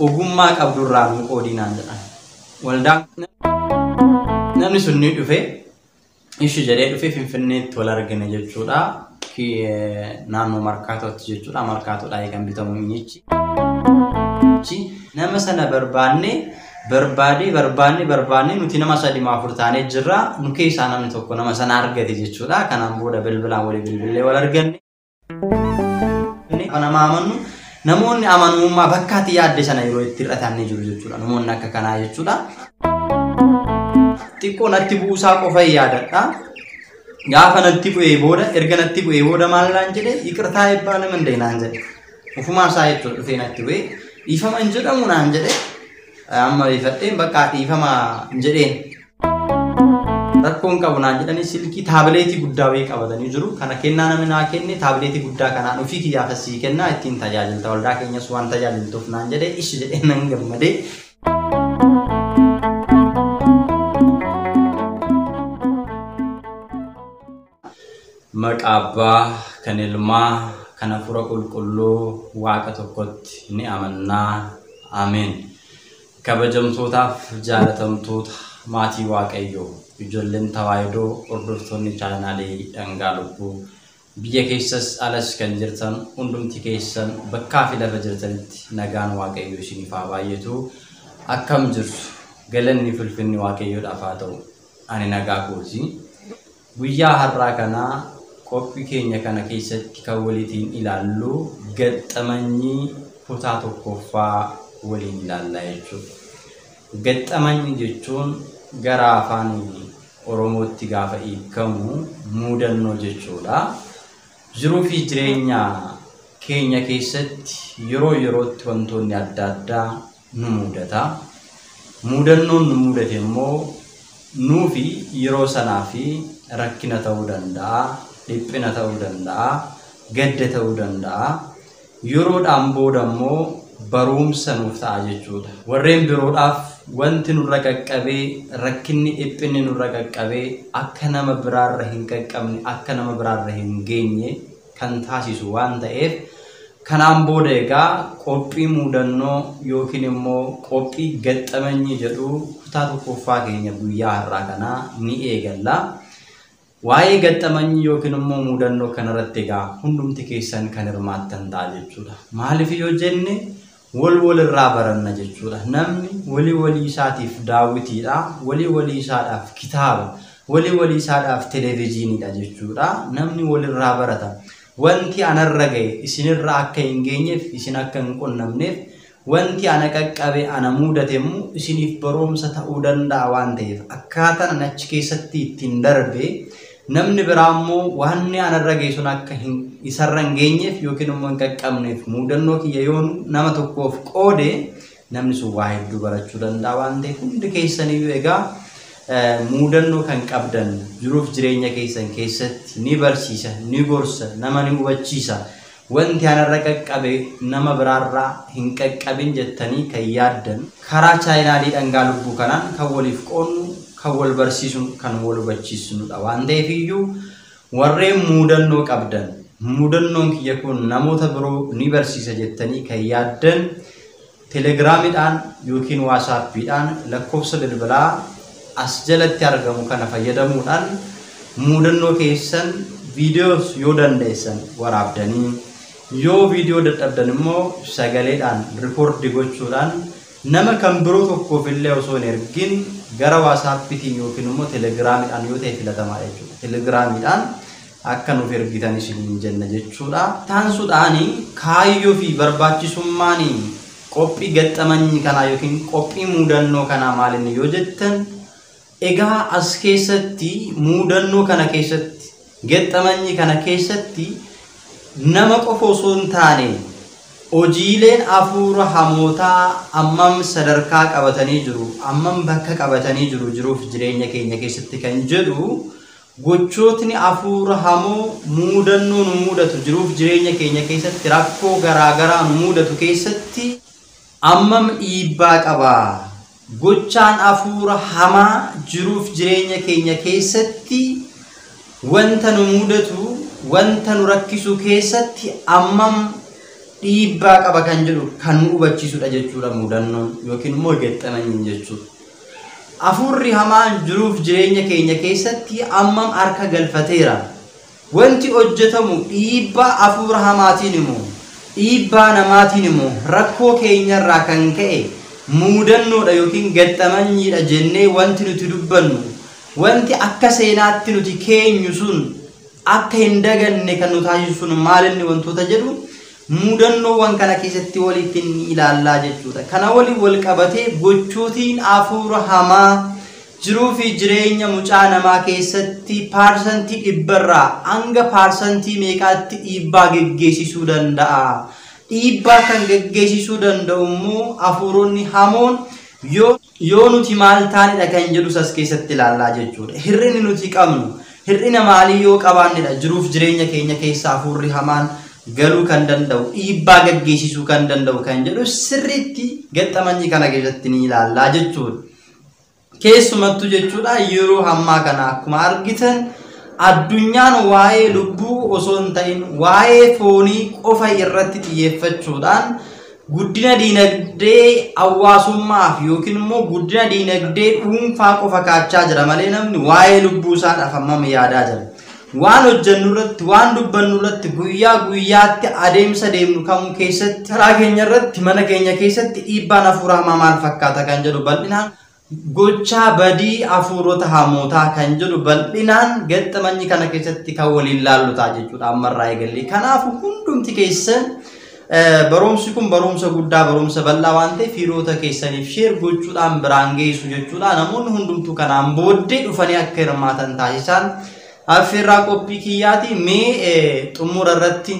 ogummaa qabdurraa nu qoodinaan jedhan. Waldaan namni sunni dhufe ishi jedhee dhufe Finfinneetti wal argine jechuudha. Naannoo Markaatootti jechuudha. Markaatoodhaa kan bitamu minichi. Nama sana barbaanne nuti nama 3-4 taanee jirra. Nu keessaa namni tokko nama sana argate jechuudha. Kanaan booda bilbilaan walii bilbilee wal arganne. Kana maamannu namoonni amanummaa bakkaatti yaadde sana yeroo itti hir'atanii jiru jechuudha. Namoonni akka kanaa jechuudha. Xiqqoo natti buusaa qofa yaadadha. Gaafa natti bu'ee booda erga natti bu'ee booda maal naan jedhe iqirtaa eebbaa nama hin naan jedhe. Ufumaa isaa jechuudha dhufee natti bu'ee dhiifama hin jedhamu naan jedhe. Amma ifadheen bakka dhiifama hin jedheen. Rakkoon qabu naan jedhanii silkii taabileetii guddaa wayii qabatanii jiru. Kana kennaa namni naa kenne taabileetii guddaa kanaan ofii kiyyaaf sii kennaa ittiin tajaajilta. Waldaa keenyas waan tajaajiltuuf naan jedhe ishi jedhee nan gammadee. Maqaa Abbaa kan Ilmaa kan Hafuura Qulqulluu Waaqa tokkotti ni amannaa. Ameen. Kabajamtootaaf jaalatamtoota maatii Waaqayyoo ijoolleen tawaayidoo hordoftoonni chaanaalii Dhangaa Lubbuu biyya keessas alas kan jirtan hundumti keessan bakkaa fi lafa jirtanitti nagaan Waaqayyoo isiniif haa baay'atu. Akkam jirtu galanni filfinni Waaqayyoodhaaf haa ta'u. Ani nagaa kooti. Guyyaa har'aa kanaa qophii keenya kana keessatti kan waliin ilaallu gaxxamanii kutaa tokkoffaa waliin ilaallaa jechuudha. Gaxxamanii jechuun gara afaan Oromootti gaafa hiikamu muudannoo jechuudha. Jiruu fi jireenya keenya keessatti yeroo yerootti wantoonni adda addaa nu mudata. Muudannoon nu mudate immoo nuufi yeroo sanaa fi rakkina ta'uu danda'a, dhiphina ta'uu danda'a, gadda ta'uu danda'a. Yeroodhaan booda immoo barumsa nuuf ta'a jechuudha. Warreen biroodhaaf wanti nurra qaqqabee rakkinni dhiphinni nurra qaqqabee akka nama biraarra hin qaqqabne akka nama biraarra hin geenye kan taasisu waan ta'eef kanaan booda egaa qophii muudannoo yookiin immoo qophii gaxxamanii jedhu kutaa tokkoffaa keenya guyyaa har'aa kanaa ni eegalla. Waa'ee gaxxamanii yookiin immoo muudannoo kanarratti egaa hundumti keessan kan hirmaattan ta'a jechuudha. Maaliif yoo jenne wal irraa baranna jechuudha. Namni walii isaatiif daawwitiidha. Walii isaadhaaf kitaaba. Walii isaadhaaf televezyiiniidha jechuudha. Namni wal irraa barata. Wanti anarra gahe isinirra akka hin geenyeef isin akka hin qunnamneef wanti ana qaqqabe ana muudatemu isiniif barumsa ta'uu danda'a waan ta'eef akkaataan achi keessatti ittiin darbe namni biraa immoo waan anarra gahe sun akka isarra hin geenyeef yookiin immoo hin qaqqabneef muudannoo kiyya yoo nama tokkoof qoode namni sun waa hedduu barachuu danda'a waan ta'eef hundi keessaniyyuu egaa muudannoo kan qabdan jiruuf jireenya keessan keessatti ni barsiisa, ni gorsa, nama ni hubachiisa. Wanti anarra qaqqabe nama biraarraa hin qaqqabin jettanii kan yaaddan karaa chaanaalii Dhangaa Lubbuu kanaan kan waliif qoonnu, kan wal barsiisnu, kan wal hubachiisnudha waan ta'eef iyyuu warreen muudannoo qabdan muudannoon kiyya kun namoota biroo ni barsiisa jettanii kan yaaddan telegiraamiidhaan yookiin waasaappiidhaan lakkoofsa bilbilaa as jalatti argamu kana fayyadamuudhaan muudannoo keessan viidiyoos yoo dandeessan waraabdanii yoo viidiyoo dadhabdan immoo sagaleedhaan rikoordi gochuudhaan nama kan biroo tokkoof illee osoo hin ergin gara waasaappiitiin yookiin immoo telegiraamiidhaan yoo ta'e filatamaa jechuudha. Telegiraamiidhaan akka nuuf ergitan isin jenna jechuudha. Taansuudhaani kaayyoo fi barbaachisummaan qophii gaxxamanii kanaa yookiin qophii muudannoo kanaa maalinni yoo jettan egaa as keessatti muudannoo kana keessatti gaxxamanii kana keessatti nama qofa osoo hin taane hojiileen hafuura hamootaa ammam sadarkaa qabatanii jiru ammam bakka qabatanii jiru jiruuf jireenya keenya keessatti kan jedhu gochootni hafuura hamoo muudannoo nu mudatu jiruuf jireenya keenya keessatti rakkoo garaagaraa nu mudatu keessatti ammam dhiibbaa qaba. Gochaan hafuura hamaa jiruuf jireenya keenya keessatti wanta nu mudatu wanta nu rakkisu keessatti ammam dhiibbaa qaba kan jedhu kan nu hubachiisudha jechuudha mudannoon yookiin immoo gexxamanyiin jechuudha. Hafuurri hamaan jiruuf jireenya keenya keessatti ammam harka galfateera. Wanti hojjetamu dhiibbaa hafuura hamaatiin immoo dhiibbaa namaatiin immoo rakkoo keenyarraa kan ka'e mudannoodha yookiin gexxamanyiidha jennee wanti nuti dubbannu wanti akka seenaatti nuti keenyu sun akka hin daganne kan nu taasisu sun maalinni wantoota jedhu mudannoowwan kana keessatti walitti ilaallaa jechuudha. Kana waliin wal qabatee gochootiin hafuura hamaa jiruu fi jireenya mucaa namaa keessatti parsantii 100 hanga parsantii meeqaatti dhiibbaa geggeessisuu danda'a. Dhiibbaa kan geggeessisuu danda'u immoo hafuuronni hamoon yoo nuti maal taanidha kan jedhu as keessatti ilaallaa jechuudha. Hir'inni nuti qabnu hir'ina maalii yoo qabaannedha jiruuf jireenya keenya keessa hafuurri hamaan galuu kan danda'u dhiibbaa geggeessisuu kan danda'u kan jedhu sirriitti gexxamanyii kana keessatti ni ilaallaa jechuudha. Keessumattuu jechuudha yeroo hammaa kana akkuma argitan addunyaan waa'ee lubbuu osoo hin ta'in waa'ee foonii qofa irratti xiyyeeffachuudhaan guddina diinagdee hawaasummaaf yookiin immoo guddina diinagdee dhuunfaa qofa kaachaa jira malee namni waa'ee lubbuu isaadhaaf hammam yaadaa jira. Waan hojjennu irratti waan dubbannu irratti guyyaa guyyaatti adeemsa deemnu kamuu keessatti karaa keenya irratti mana keenya keessatti dhiibbaan hafuura hamaa maal fakkaata kan jedhu bal'inaan gochaa badii hafuurota hamootaa kan jedhu bal'inaan gexxamanyii kana keessatti kan waliin laallutaa jechuudha ammarraa eegallee. Kanaaf hundumti keessan barumsi kun barumsa guddaa barumsa bal'aa waan ta'eef hiriyoota keessaniif sheer gochuudhaan biraan geessu jechuudha. Namoonni hundumtuu kanaan booddee dhufanii akka hirmaatan taasisan affeerraa qophii kiyyaati mee xumura irratti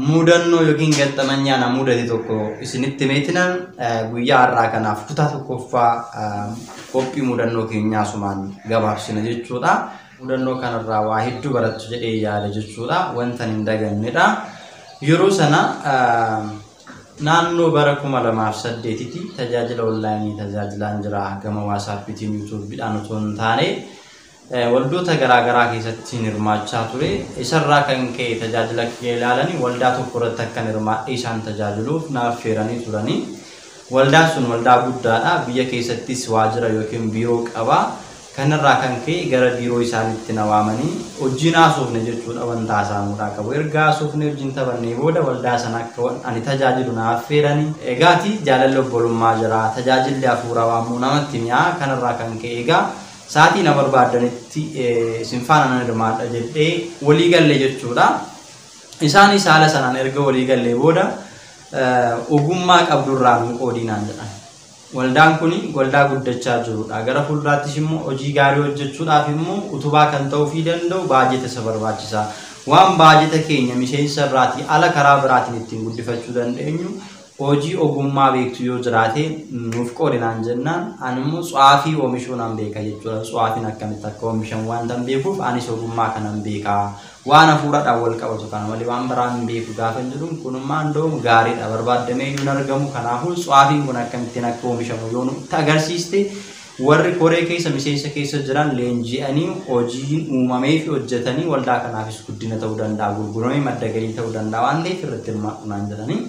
mudannoo yookiin gexxamanyii na mudate tokko isinitti meetinan guyyaa har'aa kanaaf kutaa tokkoffaa qophii mudannoo keenyaa sumaan gabaabsina jechuudha. Mudannoo kanarraa waa hedduu barattu jedhee yaada jechuudha. Wanta hin dagannedha. Yeroo sana naannoo bara 2008tti tajaajila onlaayinii tajaajilaan jira gama WhatsAppitiin YouTube'dhaan otoo hin taane waldoota garaagaraa keessatti hirmaachaa ture. Isarraa kan ka'e tajaajila ilaalanii waldaa tokko irratti akka hirmaadhe isaan tajaajiluuf na affeeranii turanii. Waldaan sun waldaa guddaadha. Biyya keessattis waajjira yookiin biiroo qaba. Kanarraa kan ka'e gara biiroo isaaniitti na waamanii hojii haasofne jechuudha wanta haasa'amuudhaa qabu. Erga haasofne wajjin taphannee booda waldaa sana akka ani tajaajilu na affeeranii. Egaati jaalalli obbolummaa jira. Tajaajilli hafuuraa waamuu namatti mi'aa. Kanarraa kan ka'e egaa saatii na barbaadanitti sinfaana na hirmaadha jedhee walii galle jechuudha. Isaanis haala sanaan erga walii gallee booda ogummaa qabdurraa nu qoodinaan jedhan. Waldaan kuni waldaa guddachaa jirudha. Gara fuulduraattis immoo hojii gaarii hojjechuudhaaf immoo utubaa kan ta'uu fi danda'u baajeta isa barbaachisaa. Waan baajeta keenya miseensa irraatii ala karaa biraatiin ittiin guddifachuu dandeenyu hojii ogummaa beektu yoo jiraate nuuf qoodinaan jennaan ani immoo tsuwaafii oomishuun an beeka jechuudha. Tsuwaafiin akkamitti akka oomishan waan tan beekuuf anis ogummaa kanan beekaa. Waan hafuuradhaan wal qabatu kana malee waan biraan beeku gaafa jedhuun kunummaa ndoomu gaariidha barbaadamee hin argamu. Kanaafuu tsuwaafiin kun akkamittiin akka oomishamu yoo nutti agarsiiste warri koree keessa miseensa keessa jiran leenji'anii hojiin uumamee fi hojjetanii waldaa kanaafis guddina ta'uu danda'a gurguramee madda galii ta'uu danda'a waan ta'eef irratti hirmaadhunaan jedhanii.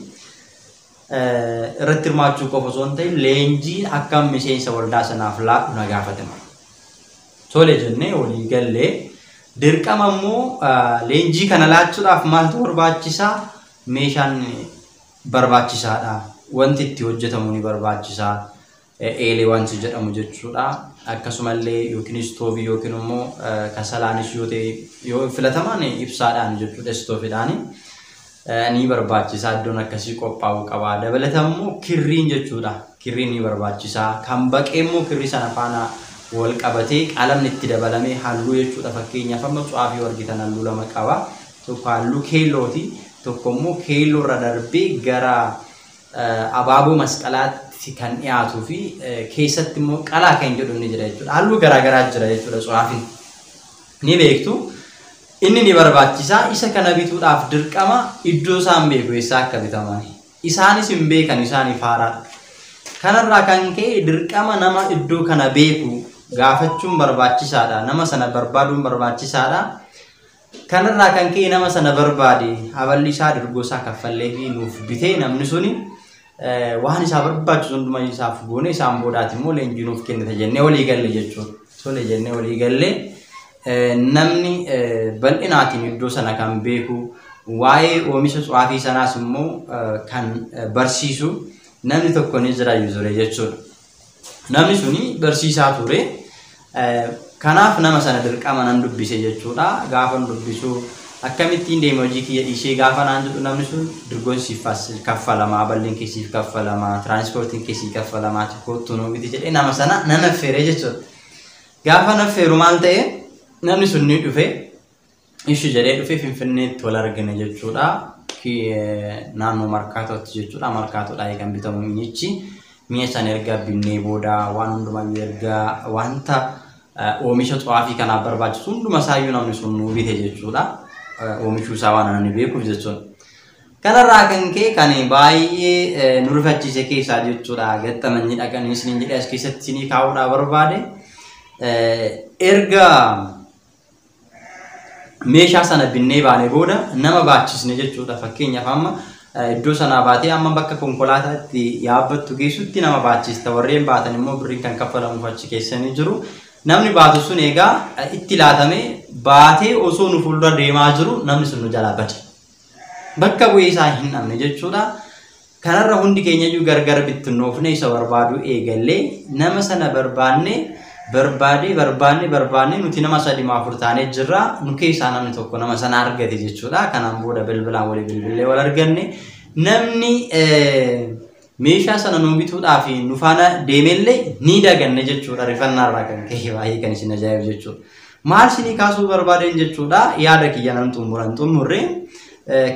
Irratti hirmaachuu qofa osoo hin ta'in leenjiin akkam miseensa waldaa sanaaf laadhu na gaafatama. Tole jennee walii gallee dirqama immoo leenjii kana laachuudhaaf maaltu barbaachisaa? Meeshaan barbaachisaadha. Wanti itti hojjetamu ni barbaachisaa. Eelee wanti jedhamu jechuudha. Akkasumallee yookiin istoovii yookiin immoo kasalaanis yoo ta'e yoo filatamaan ibsaadhaan jechuudha istoofiidhaani. Ni barbaachisaa iddoon akkasii qophaa'uu qaba. Dabalataan immoo kirriin jechuudha. Kirriin ni barbaachisaa. Kan baqee immoo kirrii sana faana wal qabatee qalamni itti dabalamee halluu jechuudha. Fakkeenyaaf amma tsuwaafii argitan halluu lama qaba. Tokko halluu keellooti. Tokko immoo keelloo irra darbee gara abaaboo masqalaatti kan dhiyaatuu fi keessatti immoo qalaa kan jedhu ni jira jechuudha. Halluu garaagaraa jira jechuudha tsuwaafiin. Ni beektu. Inni ni barbaachisaa. Isa kana bituudhaaf dirqama iddoo isaan beeku eessaa akka bitaman. Isaanis hin beekan isaaniif haaraadha. Kanarraa kan ka'e dirqama nama iddoo kana beeku gaafachuun barbaachisaadha. Nama sana barbaaduun barbaachisaadha. kanarraa kan ka'e nama sana barbaade haballi isaa dirgoo isaa kaffallee fi nuuf bitee namni suni waan isaa barbaachisu hundumaa isaaf goone isaan boodaati immoo leenjii nuuf kennite jennee walii galle jechuudha. Tole jennee walii galle namni bal'inaatiin iddoo sana kan beeku waa'ee oomisha xuaafii sanaas immoo kan barsiisu namni tokko ni jira ture jechuudha. Namni suni barsiisaa ture. Kanaaf nama sana dirqama nan dubbise jechuudha. Gaafa dubbisu akkamittiin deema hojii kiyya ishee gaafa naan jedhu namni sun dirgoon siif kaffalamaa, balleen kee siif kaffalamaa, tiraanspoortiin kee siif kaffalamaa kottu nuu biti jedhee nama sana nan affeere jechuudha. Gaafa naffeeru maal ta'e namni sun ni dhufe ishii jedhee dhufe Finfinneetti wal argine jechuudha. Naannoo Markaatootti jechuudha. Markaatoodhaa eegan bitamu mi'ichi mi'a sana erga binnee booda waan hundumayyuu erga wanta oomisha xuaafii kanaaf barbaachisu hunduma isaayyuu namni sun nuu bite jechuudha. Oomishuu isaa waan ani beekuuf jechuudha. Kanarraa kan ka'e kan baay'ee nu rifachiise keessaa jechuudha. Gaxxamanii dhaqanii isiniin jedhee as keessatti isinii kaa'uudhaa barbaade erga meeshaa sana binnee baanee booda nama baachisne jechuudha. Fakkeenyaaf amma iddoo sanaa baatee amma bakka konkolaataatti yaabbattu geessutti nama baachista. Warreen baatan immoo birriin kan kaffalamuuf achi keessanii jiru. Namni baatu sun egaa itti laatamee baatee osoo nu fuuldura deemaa jiru namni sun nu jalaa bade. Bakka bu'ee isaa hin dhabne jechuudha. Kanarra hundi keenyayyuu gargar bittinnoofne isa barbaaduu eegallee nama sana barbaanne nuti nama 3-4 taanee jirra. Nu keessaa namni tokko nama sana argate jechuudha. Kanaan booda bilbilaan walii bilbilee wal arganne namni meeshaa sana nuu bituudhaaf nu faana deemellee ni daganne jechuudha. Rifannaarraa kan ka'e baay'ee kan isin ajaa'ibu jechuudha. Maal isinii kaasuu barbaadeen jechuudha. Yaada kiyya nan xumurre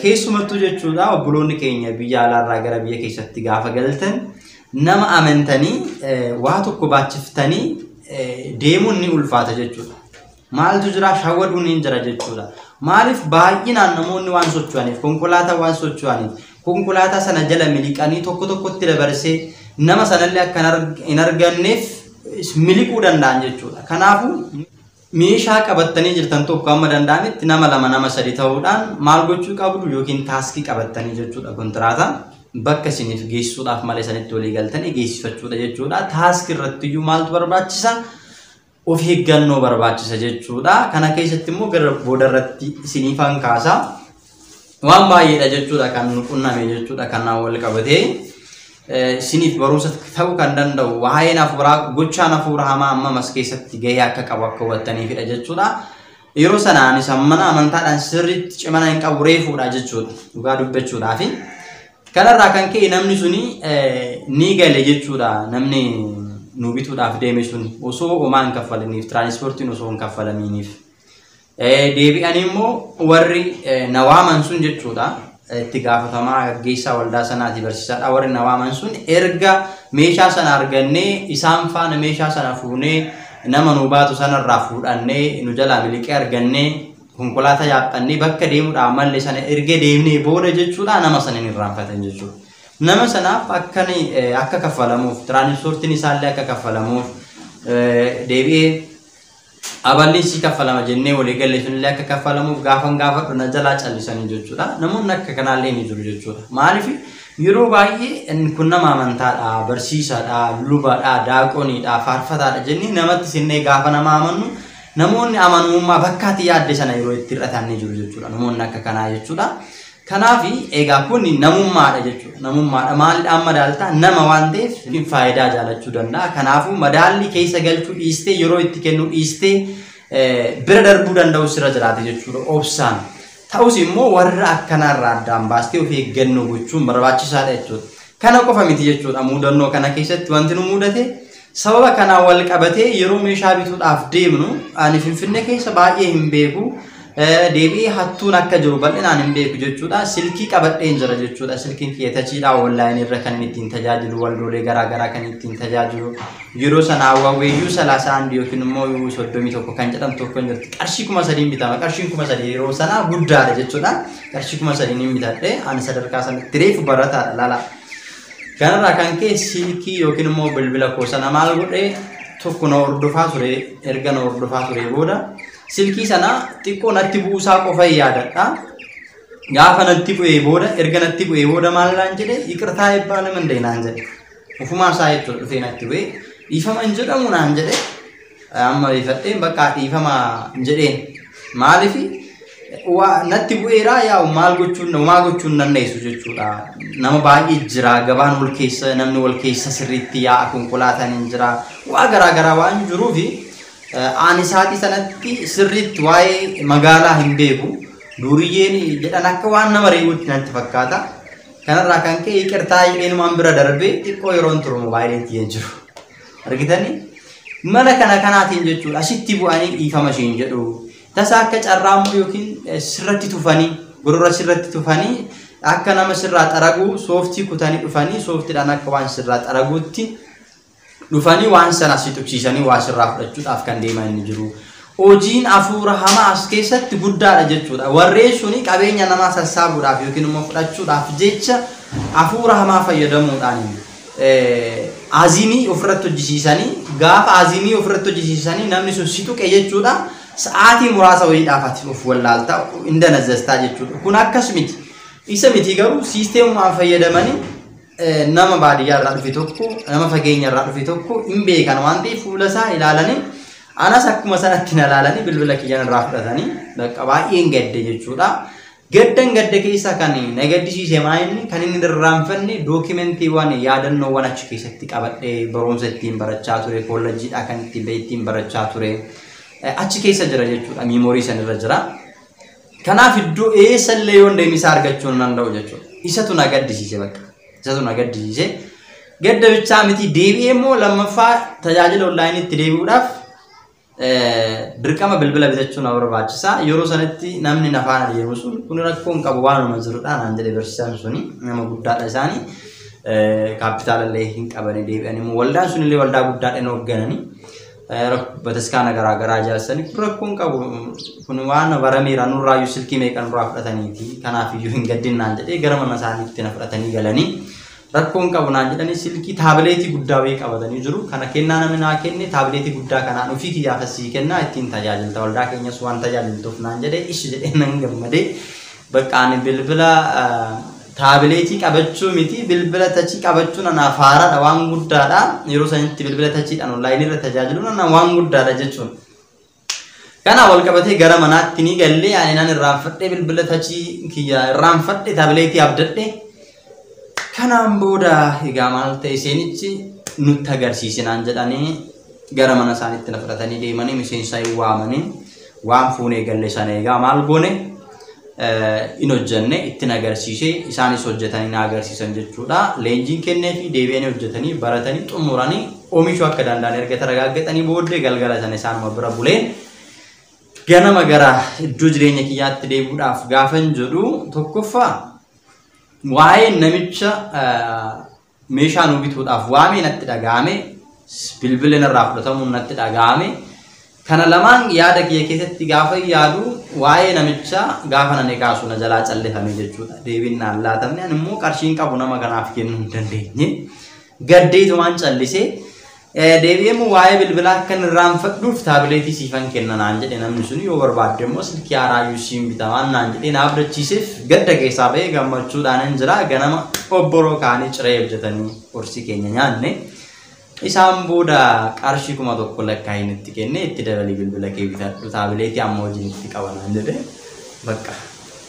keessumattuu jechuudha. Obboloonni keenya biyya alaarraa gara biyya keessatti gaafa galtan nama amantanii waa tokko baachiftanii deemuun ni ulfaata jechuudha. Maaltu jira shawwaduun hin jira jechuudha. Maaliif baay'inaan namoonni waan socho'aniif konkolaataa waan socho'aniif konkolaataa sana jala miliqanii tokkotti dabarsee nama sanallee akka hin arganneef miliquu danda'an jechuudha. Kanaafuu meeshaa qabattanii jirtan tokko amma danda'ametti nama 2 nama 3 ta'uudhaan maal gochuu qabdu yookiin taaskii qabattanii jechuudha. Kontiraataa bakka isiniif geessuudhaaf malee sanitti walii galtanii geessifachuudha jechuudha. Taaskii irrattiyyuu maaltu barbaachisa? Of eeggannoo barbaachisa jechuudha. Kana keessatti immoo gara boodarratti isiniifan kaasaa. Waan baay'eedha jechuudha kan nu qunname jechuudha kan wal qabatee isiniif barumsa ta'uu kan danda'u waa'een hafuuraa gochaan hafuura hamaa ammas keessatti gahee akka qabu akka hubattaniifidha jechuudha. Yeroo sanaanis ammana amantaadhaan sirriitti cimana hin qabu reefuudha jechuudha. Dhugaa dubbachuudhaaf kanarraa kan ka'e namni suni ni gale jechuudha. Namni nu bituudhaaf deeme suni osoo homaa hin kaffalaniif tiraanspoortiin osoo hin kaffalamiiniif deebi'anii immoo warri nawaaman sun jechuudha. Itti gaafatamaa gaggeessaa waldaa sanaati barsiisaadha. Warri nawaaman sun erga meeshaa sana argannee isaan faana meeshaa sana fuunee nama nu baatu sanarraa fuudhannee nu jalaa miliqee argannee konkolaataa yaabbannee bakka deemuudhaan mallee sana erga deemnee booda jechuudha nama sana hin irraanfatan jechuudha. Nama sanaaf akka kaffalamuuf tiraanspoortiin isaallee akka kaffalamuuf deebi'ee aballi si kaffalama jennee walii galle sunillee akka kaffalamuuf gaafa dhuna jalaa callisanii jechuudha. Namoonni akka kanaallee ni jiru jechuudha. Maaliif yeroo baay'ee kun nama amantaadha, barsiisaadha, lubaadha, daaqoniidha, faarfataadha jennee namatti sinnee gaafa nama amannu namoonni amanummaa bakkaatti yaadde sana yeroo itti hir'atan ni jiru jechuudha. Namoonni akka kanaa jechuudha. Kanaaf egaa kun namummaadha jechuudha. Namummaadha maaliidhaan madaaltaa nama waan ta'eef faayidaa jaalachuu danda'a. Kanaafuu madaalli keessa galchuu dhiistee yeroo itti kennu dhiistee bira darbuu danda'u sirra jiraate jechuudha. Obsaan ta'us immoo warra akkanarraa addaan baastee of eeggannoo gochuun barbaachisaadha jechuudha. Kana qofa miti jechuudha. Mudannoo kana keessatti wanti nu mudate sababa kanaan wal qabatee yeroo meeshaa bituudhaaf deemnu ani Finfinnee keessa baay'ee hin beeku. Deebi'ee hattuun akka jiru bal'inaan hin beeku jechuudha. Silkii qabadheen jira jechuudha. Silkiin keetachiidhaa onlaayinii irra kan ittiin tajaajilu waldoolee garaagaraa kan ittiin tajaajilu yeroo sana Huawei U31 yookiin immoo U31 kan jedhamtu tokko jirti. Qarshii 3,000 bitama. Qarshiin 3,000 yeroo sana guddaadha jechuudha. Qarshii 3,000 bitadhee ani sadarkaa sanatti reefu barataadha laala. Kanarraa kan ka'e silkii yookiin immoo bilbila koo sana maal godhee tokko na hordofaa ture. Erga na hordofaa ture booda silkii sana xiqqoo natti buusaa qofa yaadadha. Gaafa natti bu'ee booda erga natti bu'ee booda maal naan jedhe iqirtaa eebbaa nama hin naan jedhe. Ufumaa isaa jechuudha dhufee natti bu'ee dhiifama hin jedhamu naan jedhe. Amma ifadheen bakka dhiifama hin jedheen maaliif natti bu'eera yaa maal gochuun dandeessu jechuudha. Nama baay'ee jira gabaan wal keessa namni wal keessa sirriitti yaa'a konkolaataan hin jira waa garaa waan jiruufi ani saatii sanatti sirriitti waa'ee magaalaa hin beeku. Duriyyeen jedhan akka waan nama reewutti natti fakkaata. Kanarraa kan ka'e iqirtaa jedheenumaan bira darbee xiqqoo yeroon turu moobaayiliitti hin jiru. Argitanii? Mala kanaatiin jechuudha. Asitti bu'anii dhiifama isheen jedhu. Tasa akka carraamuu yookiin sirratti tufanii, gurra sirratti tufanii akka nama sirraa xaraguu sooftii kutanii dhufanii sooftiidhaan akka waan sirraa xaraguutti dhufanii waan sana si tuqsiisanii waa sirraa fudhachuudhaaf kan deeman inni jiru. Hojiin afuura hamaa as keessatti guddaadha jechuudha. Warreen suni qabeenya namaa sassaabuudhaaf yookiin immoo fudhachuudhaaf jecha afuura hamaa fayyadamuudhaan azimii ofirratti hojjisiisanii gaafa azimii ofirratti hojjisiisanii namni sun si tuqe jechuudha. Sa'aatii muraasa wayiidhaaf ati of wallaalta inda nazastaa jechuudha. Kun akkas miti. Isa miti garuu siisteemumaan fayyadamanii nama baadiyyaa irraa dhufe tokko nama fageenya irraa dhufe tokko hin beekan waan ta'eef fuula isaa ilaalanii anas akkuma sanatti na ilaalanii bilbila kiyyan irraa fudhatanii bakka baay'een gadde jechuudha. Gadda keessa kan na gaddisiise maayinni kan inni irraanfanne dookumentiiwwan yaadannoowwan achi keessatti qabadhee barumsa ittiin barachaa ture koolleejjiidhaa kan ittiin barachaa ture achi keessa jira jechuudha. Miimoorii san irra jira. Kanaaf iddoo eessallee yoo deemisaa argachuu hin danda'u jechuudha. Isatu na gaddisiise bakka. Isatu na gaddisiise. Gadda bichaa miti deebi'ee immoo lammaffaa tajaajila onlaayiniitti deebi'uudhaaf dirqama bilbila bitachuun na barbaachisa. Yeroo sanatti namni nafaan adeemu sun kun rakkoon qabu waanuma jirudha naan jedhe barsiisaan suni nama guddaadha isaanii kaapitaalallee hin qabanii deebi'anii waldaan sunillee waldaa guddaadhaan hooggananii bataskaana garaa ijaarsanii kun rakkoon qabu kun waan barameera nurraayyuu silkii meeqa nurraa fudhataniiti kanaaf iyyuu hin gaddin naan jedhee gara mana isaaniitti na fudhatanii galanii rakkoon qabu naan jedhanii silkii taabileetii guddaa wayii qabatanii jiru. Kana kennaa namni naa kenne taabileetii guddaa kanaan ofii kiyyaaf asii kennaa ittiin tajaajilta waldaa keenyas waan tajaajiltuuf naan jedhee ishi jedhee nan gammadee bakka ani bilbila taabileetii qabachuu miti bilbila tachii qabachuun anaaf haaraadha waan guddaadha. Yeroo sanitti bilbila tachiidhaan onlaayinii irra tajaajiluun anaaf waan guddaadha jechuun. Kana wal qabatee gara manaatti ni gallee ani nan irraanfadhee bilbila tachii kiyya irraanfadhee taabileetii abdadhee kanaan booda egaa maal ta'e seenichi nutti agarsiisinaan jedhanii gara mana isaaniitti na fudhatanii deemanii miseensa waamanii waan fuunee galle sana egaa maal goone in hojjenne ittiin agarsiisee isaanis hojjetanii na agarsiisan jechuudha. Leenjiin kennee fi deebi'anii hojjetanii baratanii xumuranii oomishuu akka danda'an erga taragaaggatanii booddee galgala sana isaanuma bira buleen ganama gara iddoo jireenya kiyyaatti deebi'uudhaaf gaafan jedhu tokkoffaa waa'ee namicha meeshaa nu bituudhaaf waamee natti dhaga'ame bilbila irraa fudhatamuun natti dhaga'ame kana lamaan yaada kiyya keessatti gaafa yaadu waa'ee namicha gaafa nan eegaasu na jalaa callifame jechuudha. Deebiin naan laatamne ani immoo qarshiin qabu nama kanaaf kennuu hin dandeenye gaddeetu waan callisee deebi'eemu waa'ee bilbilaa akka irraanfadhuuf taabileetii siifan kenna naan jedhe namni sun yoo barbaadde immoo silkii haaraayyuu siin bitamaan naan jedhee na abdachiiseef gadda keessaa ba'ee gammachuudhaan hin jira. Ganama obboroo kaanii ciree hojjetanii qorsii keenya nyaanne isaan booda qarshii 1,000 lakkaa'in itti kenne itti dabalii bilbila kee bitadhu taabileetii amma hojiin itti qabanaan jedhe bakka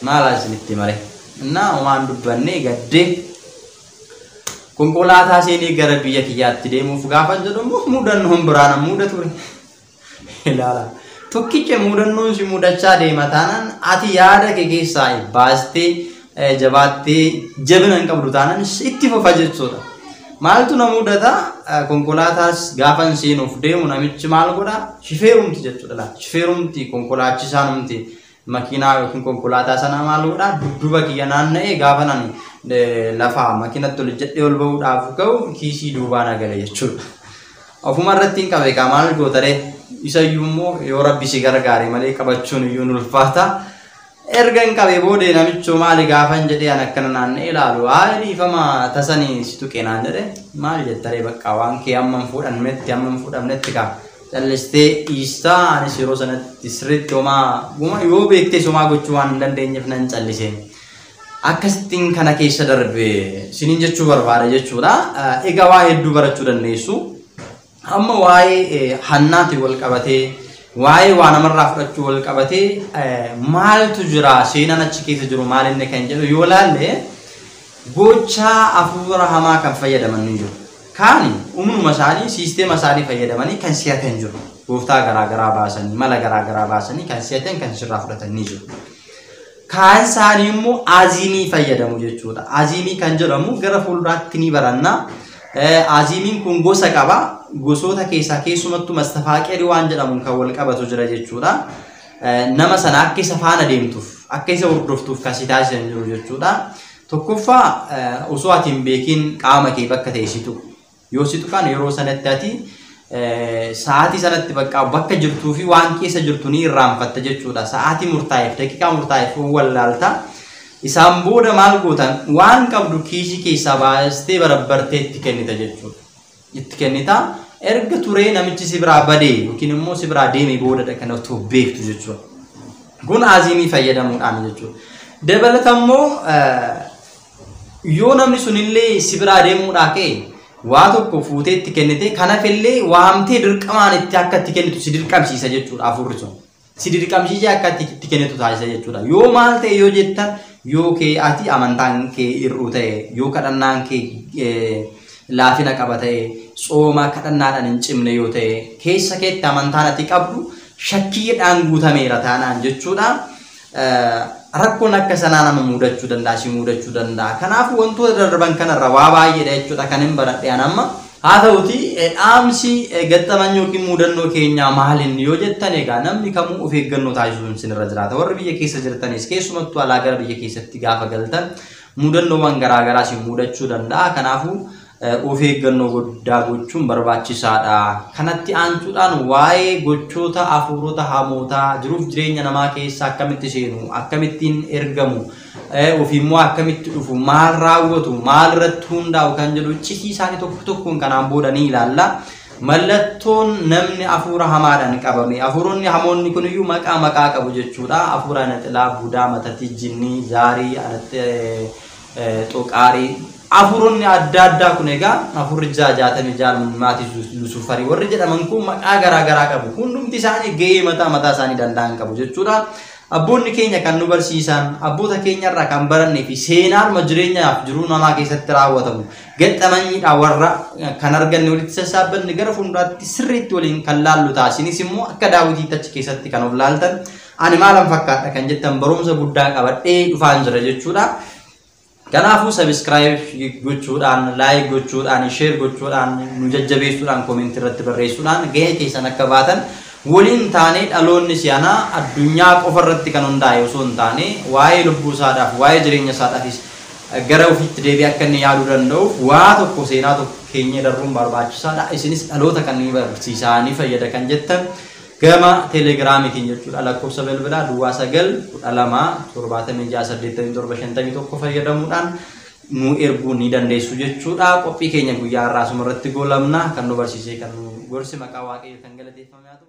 maal isinitti mare innaa waan dubbanne gaddee konkolaataa seenii gara biyya kiyyaatti deemuuf gaafa jedhamu mudannoon biraan muda ture. Ilaala tokkicha mudannoon si mudachaa deema taanaan ati yaada kee keessaa baastee jabaattee jabina hin qabdu taanaan itti fufa jechuudha. Maaltu na mudata konkolaataas gaafa seenuuf deemu namichi maal godha shifeerumti jechuudha. Shifeerumti konkolaachisaanumti makiinaa yookiin konkolaataa sana maal godha dudduuba kiyya naanna'ee gaafa nan lafa makiinatti ol jedhee ol ba'uudhaaf ka'u kiisii duubaan agale jechuudha. Ofuma irratti hin qabe kaa maal gootaree isa iyyuu immoo yoo rabbi si gargaare malee qabachuun iyyuu nu ulfaata. Erga hin qabe boodee namichoo maali gaafan jedhee an akkana naanna'ee ilaalu dhiifama tasanii si tuqee naan jedhe maal jettaree bakka waan kee amman fuudhamnetti kaa Callistee dhiistaa anis yeroo sanatti sirriitti homaa yoo beektee somaa gochuu waan hin dandeenyeef nan calliseen. Akkasittiin kana keessa darbe siniin jechuu barbaada jechuudha. Egaa waa hedduu barachuu dandeessu. Amma waa'ee hannaati wal qabatee waa'ee waa namarraa fudhachuu wal qabatee maaltu jira seenaan achi keessa jiru maal inni kan jedhu yoo laalle gochaa afuura hamaa kan fayyadaman ni jiru. Kaani uumama isaanii siisteema isaanii fayyadamanii kan si'atan jiru. Gooftaa garaagaraa baasanii mala garaagaraa baasanii kan si'atan kan sirraa fudhatan ni jiru. Kaan isaanii immoo aziimii fayyadamu jechuudha. Aziimii kan jedhamu gara fuulduraatti ni baranna. Aziimiin kun gosa qaba. Gosoota keessaa keessumattuu mastafaaqeerii waan jedhamuun kan wal qabatu jira jechuudha. Nama sana akka isa faana deemtuuf akka isa hordoftuuf kan si taasisan jiru jechuudha. Tokkoffaa osoo ati hin beekin qaama kee bakka ta'e situ. Yoo situ kan yeroo sanatti ati sa'aatii sanatti bakka jirtuu fi waan keessa jirtu ni irraanfatta jechuudha. Sa'aatii murtaa'eef daqiiqaa murtaa'eef wallaalta. Isaan booda maal gootan waan qabdu kiisii keessaa baastee barabbartee itti kennita jechuudha. Itti kennita erga turee namichi si biraa badee yookiin immoo si biraa deemee booda kan of beektu jechuudha. Kun aziimii fayyadamuudhaan jechuudha. Dabalatammoo yoo namni sunillee si biraa deemuudhaa ka'e waa tokko fuutee itti kennite kanafillee waamtee dirqamaan itti akka itti kennitu si dirqamsiisa jechuudha afurri sun. Si dirqamsiisee akka itti kennitu taasisa jechuudha. Yoo maal ta'e yoo jettan yoo kee ati amantaan kee hir'uu ta'e yoo kadhannaan kee laafina qaba ta'e sooma kadhannaadhaan hin cimne yoo ta'e keessa keetti amantaan ati qabdu shakkiidhaan guutameera taanaan jechuudha. Rakkoon akka sanaa nama mudachuu danda'a si mudachuu danda'a. Kanaafuu wantoota darban kanarra waa baay'eedha jechuudha kan hin baradhe amma. Haa ta'uti dhaamsi gaxxaman yookiin mudannoo keenyaa maaliin yoo jettan egaa namni kamuu of eeggannoo taasisuun sinirra jiraata. Warri biyya keessa jirtanis keessumattuu alaa gara biyya keessatti gaafa galtan mudannoowwan garaagaraa si mudachuu danda'a. Kanaafuu of eeggannoo guddaa gochuun barbaachisaadha. Kanatti aansuudhaan waa'ee gochoota afuurota hamootaa jiruuf jireenya namaa keessa akkamitti seenu, akkamittiin ergamu, ofiimmoo akkamitti dhufu, maal raawwatu, maal irratti hundaa'u kan jedhu iccitii isaanii tokko tokkoon kanaan booda ni ilaalla. Mallattoon namni afuura hamaadhaan qabame. Afuuronni hamoonni kun iyyuu maqaa qabu jechuudha. Afuura naxilaa, budaa, matatii, jinnii, zaarii, xoqaarii. Afuuronni adda addaa kun egaa afurri jaatamii maatii lusufarii warri jedhaman kun maqaa garaagaraa qabu. Hundumti isaanii gahee mataa isaanii danda'an qabu jechuudha. Abboonni keenya kan nu barsiisan abboota keenyarraa kan barannee fi seenaadhuma jireenyaaf jiruu namaa keessatti raawwatamu gaxxamanyiidhaan warra kan arganne walitti sassaabbanne gara fuulduraatti sirriitti waliin kan laallu taasinis immoo akka daawwitiitti achi keessatti kan of laaltan ani maalan fakkaadha kan jettan barumsa guddaa qabadhee dhufaan jira jechuudha. Kanaafuu subscribe gochuudhaan, like gochuudhaan, share gochuudhaan, nu jajjabeessuudhaan, comment irratti barreessuudhaan gahee keessan akka baatan waliin taanee dhaloonni si'anaa addunyaa qofa irratti kan hundaa'e osoo hin taane waa'ee lubbuu isaadhaaf, waa'ee jireenya isaadhaafis gara ofiitti deebi'ee akka inni yaaduu danda'uuf waa tokko seenaa tokko keenya darbuun barbaachisaadha. Isinis dhaloota kan ni barsiisaa ni fayyada kan jettan gama telegiraamiitiin jechuudha. Lakkoofsa bilbilaa Duwwaa 9-12-76-87-51 fayyadamuudhaan nu erguu ni dandeessu jechuudha. Qophii keenya guyyaa har'aa asuma irratti goolabna. Kan nu barsiisee kan nu gorse maqaa Waaqayyoo kan galateeffame haa ta'u.